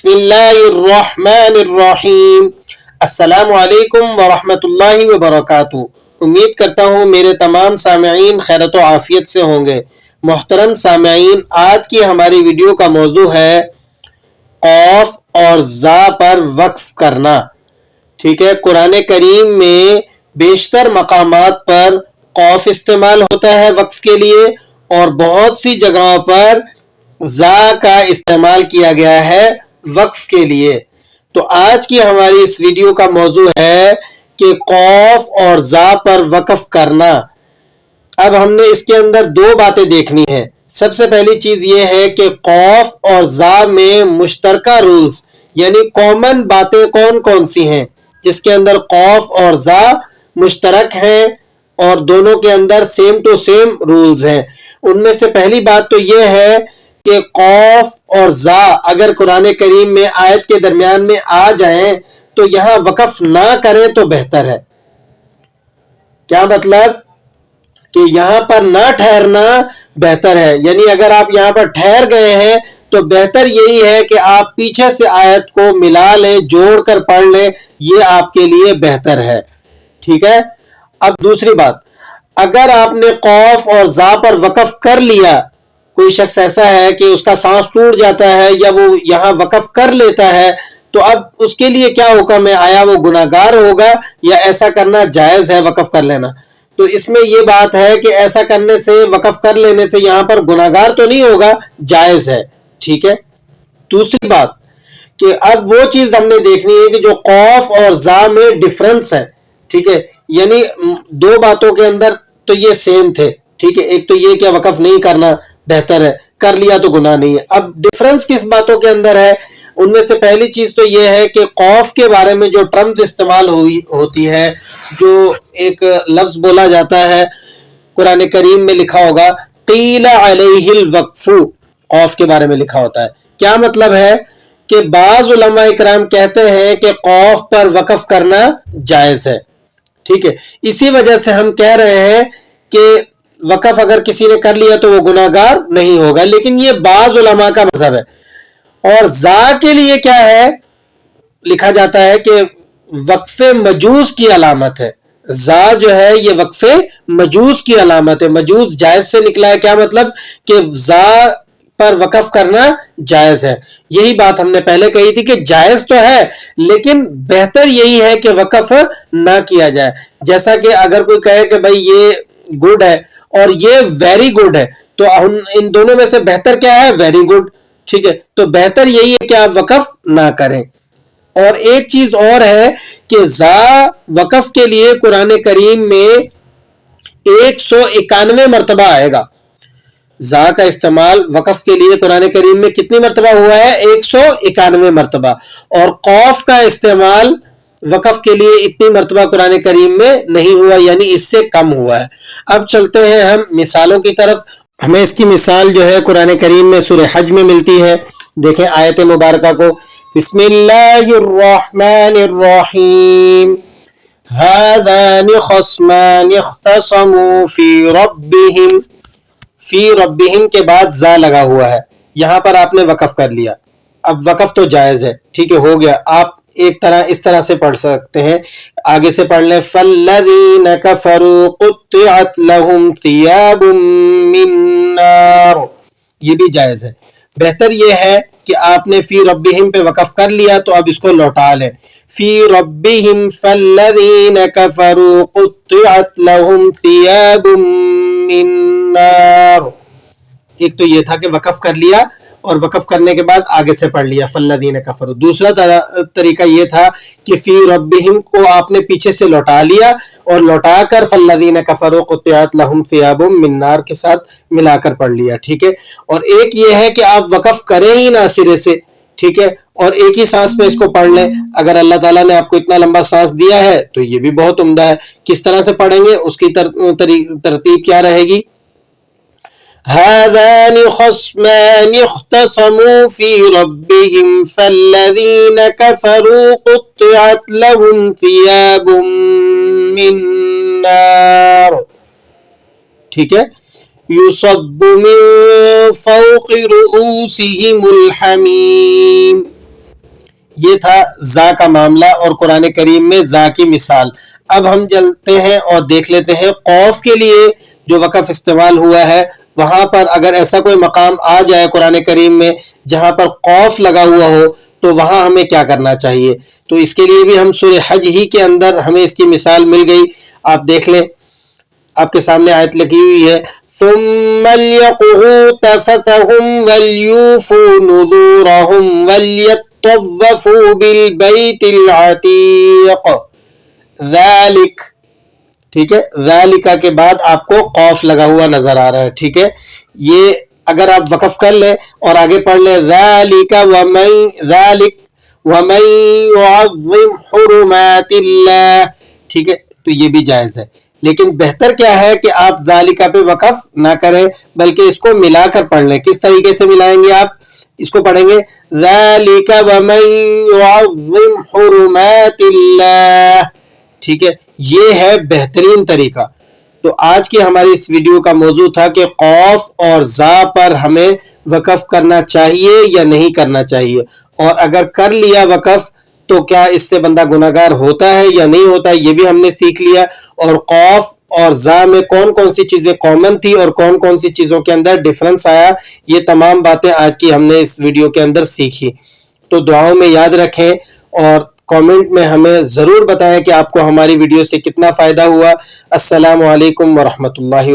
بسم اللہ الرحمن الرحیم۔ السلام علیکم ورحمۃ اللہ وبرکاتہ۔ امید کرتا ہوں میرے تمام سامعین خیرت و عافیت سے ہوں گے۔ محترم سامعین، آج کی ہماری ویڈیو کا موضوع ہے قوف اور زا پر وقف کرنا۔ ٹھیک ہے، قرآن کریم میں بیشتر مقامات پر قوف استعمال ہوتا ہے وقف کے لیے، اور بہت سی جگہوں پر زا کا استعمال کیا گیا ہے وقف کے لیے۔ تو آج کی ہماری اس ویڈیو کا موضوع ہے کہ قوف اور زا پر وقف کرنا۔ اب ہم نے اس کے اندر دو باتیں دیکھنی ہیں۔ سب سے پہلی چیز یہ ہے کہ قوف اور زا میں مشترکہ رولز یعنی کامن باتیں کون کون سی ہیں جس کے اندر قوف اور زا مشترک ہیں اور دونوں کے اندر سیم ٹو سیم رولز ہیں۔ ان میں سے پہلی بات تو یہ ہے کہ قوف اور زا اگر قرآن کریم میں آیت کے درمیان میں آ جائیں تو یہاں وقف نہ کریں تو بہتر ہے۔ کیا مطلب؟ کہ یہاں پر نہ ٹھہرنا بہتر ہے، یعنی اگر آپ یہاں پر ٹھہر گئے ہیں تو بہتر یہی ہے کہ آپ پیچھے سے آیت کو ملا لیں، جوڑ کر پڑھ لیں، یہ آپ کے لیے بہتر ہے۔ ٹھیک ہے، اب دوسری بات، اگر آپ نے قوف اور زا پر وقف کر لیا، کوئی شخص ایسا ہے کہ اس کا سانس ٹوٹ جاتا ہے یا وہ یہاں وقف کر لیتا ہے، تو اب اس کے لیے کیا حکم ہے؟ آیا وہ گناہگار ہوگا یا ایسا کرنا جائز ہے وقف کر لینا؟ تو اس میں یہ بات ہے کہ ایسا کرنے سے، وقف کر لینے سے یہاں پر گناہگار تو نہیں ہوگا، جائز ہے۔ ٹھیک ہے، دوسری بات کہ اب وہ چیز ہم نے دیکھنی ہے کہ جو قوف اور زا میں ڈفرنس ہے۔ ٹھیک ہے، یعنی دو باتوں کے اندر تو یہ سیم تھے۔ ٹھیک ہے، ایک تو یہ کہ وقف نہیں کرنا بہتر ہے، کر لیا تو گناہ نہیں ہے۔ اب ڈفرنس کس باتوں کے اندر ہے؟ ان میں سے پہلی چیز تو یہ ہے کہ قوف کے بارے میں جو ٹرمز استعمال ہوتی ہے، جو ایک لفظ بولا جاتا ہے قرآن کریم میں لکھا ہوگا قیل علیہ الوقف، قوف کے بارے میں لکھا ہوتا ہے۔ کیا مطلب ہے؟ کہ بعض علماء اکرام کہتے ہیں کہ قوف پر وقف کرنا جائز ہے۔ ٹھیک ہے، اسی وجہ سے ہم کہہ رہے ہیں کہ وقف اگر کسی نے کر لیا تو وہ گناہگار نہیں ہوگا، لیکن یہ بعض علماء کا مذہب ہے۔ اور زا کے لیے کیا ہے؟ لکھا جاتا ہے کہ وقف مجوس کی علامت ہے۔ زا جو ہے یہ وقف مجوس کی علامت ہے۔ مجوس جائز سے نکلا ہے، کیا مطلب؟ کہ زا پر وقف کرنا جائز ہے۔ یہی بات ہم نے پہلے کہی تھی کہ جائز تو ہے لیکن بہتر یہی ہے کہ وقف نہ کیا جائے۔ جیسا کہ اگر کوئی کہے کہ بھائی یہ گڈ ہے اور یہ ویری گڈ ہے، تو ان دونوں میں سے بہتر کیا ہے؟ Very good. ٹھیک ہے، تو بہتر یہی ہے کہ آپ وقف نہ کریں۔ اور ایک چیز اور ہے کہ زا وقف کے لیے قرآن کریم میں 191 مرتبہ آئے گا۔ زا کا استعمال وقف کے لیے قرآن کریم میں کتنی مرتبہ ہوا ہے؟ 191 مرتبہ۔ اور قوف کا استعمال وقف کے لیے اتنی مرتبہ قرآن کریم میں نہیں ہوا، یعنی اس سے کم ہوا ہے۔ اب چلتے ہیں ہم مثالوں کی طرف۔ ہمیں اس کی مثال جو ہے قرآن کریم میں سورہ حج میں ملتی ہے۔ دیکھیں آیت مبارکہ کو، بسم اللہ الرحمن الرحیم، هذان خصمان اختصموا فی ربہم، فی ربہم کے بعد زا لگا ہوا ہے، یہاں پر آپ نے وقف کر لیا۔ اب وقف تو جائز ہے، ٹھیک ہے، ہو گیا۔ آپ ایک طرح اس طرح سے پڑھ سکتے ہیں، آگے سے پڑھ لیں، فَالَّذِينَ كَفَرُوا قُطِّعَتْ لَهُمْ ثِيَابٌ مِّن نَّارٍ، یہ بھی جائز ہے۔ بہتر یہ ہے کہ آپ نے فی ربہم پہ وقف کر لیا تو اب اس کو لوٹا لیں، فی ربہم فَالَّذِينَ كَفَرُوا قُطِّعَتْ لَهُمْ ثِيَابٌ مِّن نَّارٍ۔ ایک تو یہ تھا کہ وقف کر لیا اور وقف کرنے کے بعد آگے سے پڑھ لیا فَالَّذِينَ كَفَرُوا۔ دوسرا طریقہ یہ تھا کہ فی ربہم کو آپ نے پیچھے سے لوٹا لیا اور لوٹا کر فَالَّذِينَ كَفَرُوا قُطِّعَتْ لَهُمْ ثِيَابٌ مِّن نَّارٍ کے ساتھ ملا کر پڑھ لیا۔ ٹھیک ہے، اور ایک یہ ہے کہ آپ وقف کریں ہی نہ سرے سے، ٹھیک ہے، اور ایک ہی سانس میں اس کو پڑھ لیں۔ اگر اللہ تعالیٰ نے آپ کو اتنا لمبا سانس دیا ہے تو یہ بھی بہت عمدہ ہے۔ کس طرح سے پڑھیں گے؟ اس کی ترتیب کیا رہے گی؟ هذان خصمان اختصموا في ربهم فالذين كفروا قطعت لهم ثياب من نار، ٹھیک ہے، يصب من فوق رؤوسهم الحميم، یہ تھا زا کا معاملہ اور قرآن کریم میں زا کی مثال. اب ہم چلتے ہیں اور دیکھ لیتے ہیں قوف کے لیے جو وقف استعمال ہوا ہے وہاں پر اگر ایسا کوئی مقام آ جائے قرآن کریم میں جہاں پر قوف لگا ہوا ہو تو وہاں ہمیں کیا کرنا چاہیے. تو اس کے لیے بھی ہم سورہ حج ہی کے اندر ہمیں اس کی مثال مل گئی. آپ دیکھ لیں, آپ کے سامنے آیت لگی ہوئی ہے ثم ليقضوا تفثهم وليوفوا نذورهم وليطوفوا بالبيت العتيق ذلك. ٹھیک ہے, ذالک کے بعد آپ کو قوف لگا ہوا نظر آ رہا ہے. ٹھیک ہے, یہ اگر آپ وقف کر لیں اور آگے پڑھ لیں ذالک ومن يعظم حرمات اللہ, ٹھیک ہے, تو یہ بھی جائز ہے. لیکن بہتر کیا ہے کہ آپ ذالکہ پہ وقف نہ کریں بلکہ اس کو ملا کر پڑھ لیں. کس طریقے سے ملائیں گے آپ؟ اس کو پڑھیں گے ذالک ومن يعظم حرمات اللہ. ٹھیک ہے, یہ ہے بہترین طریقہ. تو آج کی ہماری اس ویڈیو کا موضوع تھا کہ قوف اور زا پر ہمیں وقف کرنا چاہیے یا نہیں کرنا چاہیے, اور اگر کر لیا وقف تو کیا اس سے بندہ گناہگار ہوتا ہے یا نہیں ہوتا ہے, یہ بھی ہم نے سیکھ لیا. اور قوف اور زا میں کون کون سی چیزیں کامن تھی اور کون کون سی چیزوں کے اندر ڈیفرنس آیا, یہ تمام باتیں آج کی ہم نے اس ویڈیو کے اندر سیکھی. تو دعاؤں میں یاد رکھیں اور کامنٹ میں ہمیں ضرور بتائیں کہ آپ کو ہماری ویڈیو سے کتنا فائدہ ہوا. السلام علیکم ورحمۃ اللہ.